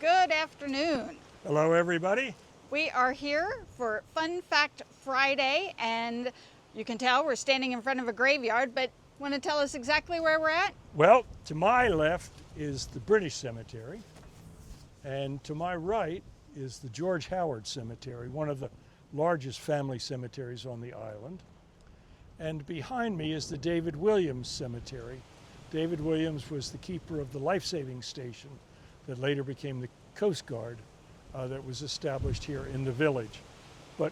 Good afternoon. Hello, everybody. We are here for Fun Fact Friday, and you can tell we're standing in front of a graveyard, but want to tell us exactly where we're at? Well, to my left is the British Cemetery, and to my right is the George Howard Cemetery, one of the largest family cemeteries on the island. And behind me is the David Williams Cemetery. David Williams was the keeper of the life-saving station that later became the Coast Guard that was established here in the village. But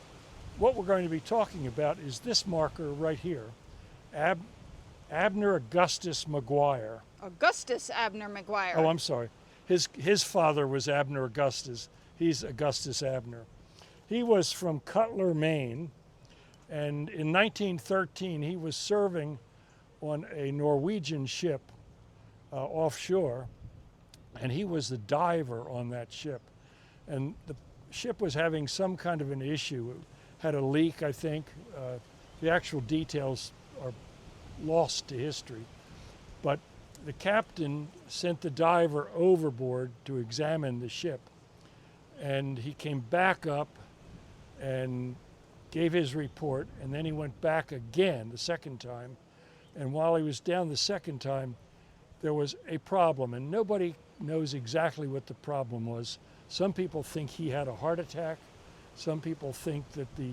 what we're going to be talking about is this marker right here, Abner Augustus McGuire. Augustus Abner McGuire. Oh, I'm sorry. His father was Abner Augustus. He's Augustus Abner. He was from Cutler, Maine, and in 1913 he was serving on a Norwegian ship offshore, and he was the diver on that ship. And the ship was having some kind of an issue. It had a leak, I think. The actual details are lost to history. But the captain sent the diver overboard to examine the ship. And he came back up and gave his report, and then he went back again the second time. And while he was down the second time, there was a problem, and nobody knows exactly what the problem was. Some people think he had a heart attack. Some people think that the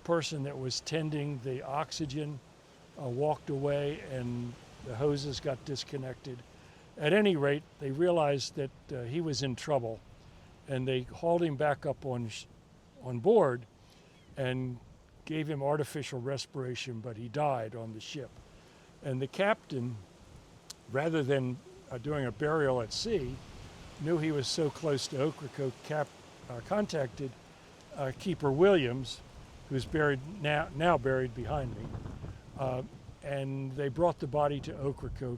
person that was tending the oxygen walked away and the hoses got disconnected. At any rate, they realized that he was in trouble, and they hauled him back up on board and gave him artificial respiration, but he died on the ship. And the captain, rather than doing a burial at sea, knew he was so close to Ocracoke, contacted Keeper Williams, who's buried now buried behind me, and they brought the body to Ocracoke,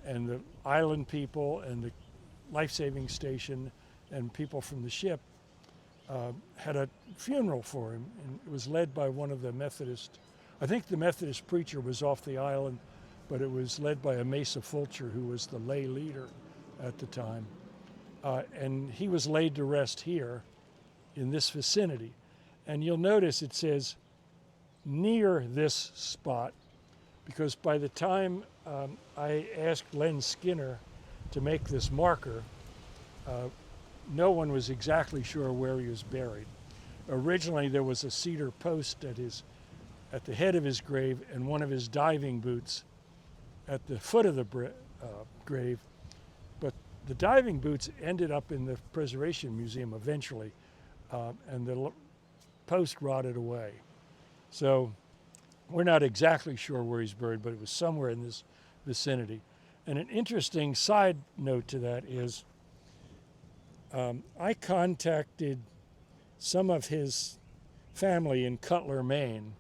and the island people and the life-saving station and people from the ship had a funeral for him, and it was led by one of the Methodist. I think the Methodist preacher was off the island, but it was led by a Mesa Fulcher, who was the lay leader at the time. And he was laid to rest here in this vicinity. And you'll notice it says near this spot, because by the time I asked Len Skinner to make this marker, no one was exactly sure where he was buried. Originally, there was a cedar post at the head of his grave and one of his diving boots at the foot of the grave. But the diving boots ended up in the Preservation Museum eventually, and the post rotted away. So we're not exactly sure where he's buried, but it was somewhere in this vicinity. And an interesting side note to that is I contacted some of his family in Cutler, Maine.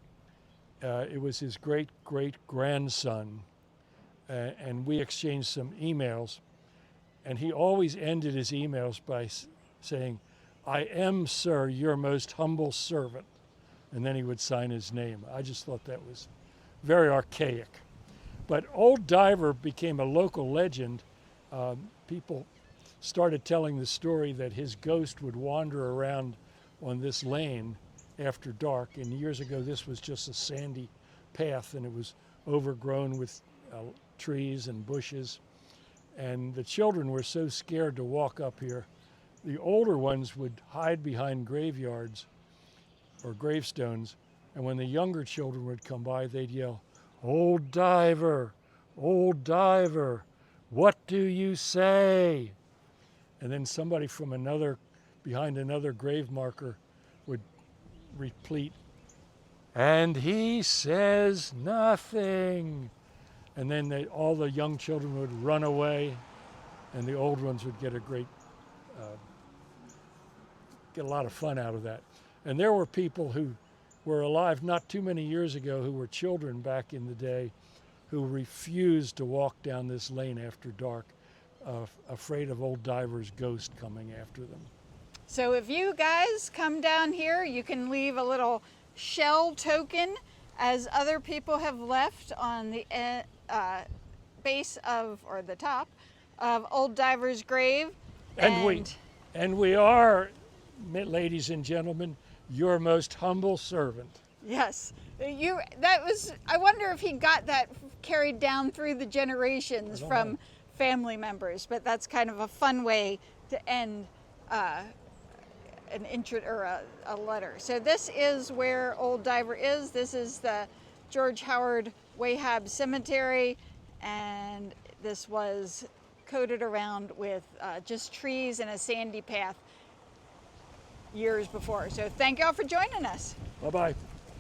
It was his great-great-grandson, and we exchanged some emails. And he always ended his emails by saying, "I am, sir, your most humble servant." And then he would sign his name. I just thought that was very archaic. But Old Diver became a local legend. People started telling the story that his ghost would wander around on this lane after dark. And years ago, this was just a sandy path, and it was overgrown with trees and bushes. And the children were so scared to walk up here. The older ones would hide behind graveyards or gravestones, and when the younger children would come by, they'd yell, "Old Diver, Old Diver, what do you say?" And then somebody from behind another grave marker would repeat, "And he says nothing." And then all the young children would run away, and the old ones would get a lot of fun out of that. And there were people who were alive not too many years ago, who were children back in the day, who refused to walk down this lane after dark, afraid of Old Diver's ghost coming after them. So if you guys come down here, you can leave a little shell token, as other people have left on the base of, or the top of Old Diver's grave. And And we are, ladies and gentlemen, your most humble servant. Yes, I wonder if he got that carried down through the generations from know. family members, but that's kind of a fun way to end an intro or a letter. So this is where Old Diver is. This is the George Howard Wahab Cemetery, and this was coated around with just trees and a sandy path years before. So thank y'all for joining us. Bye-bye.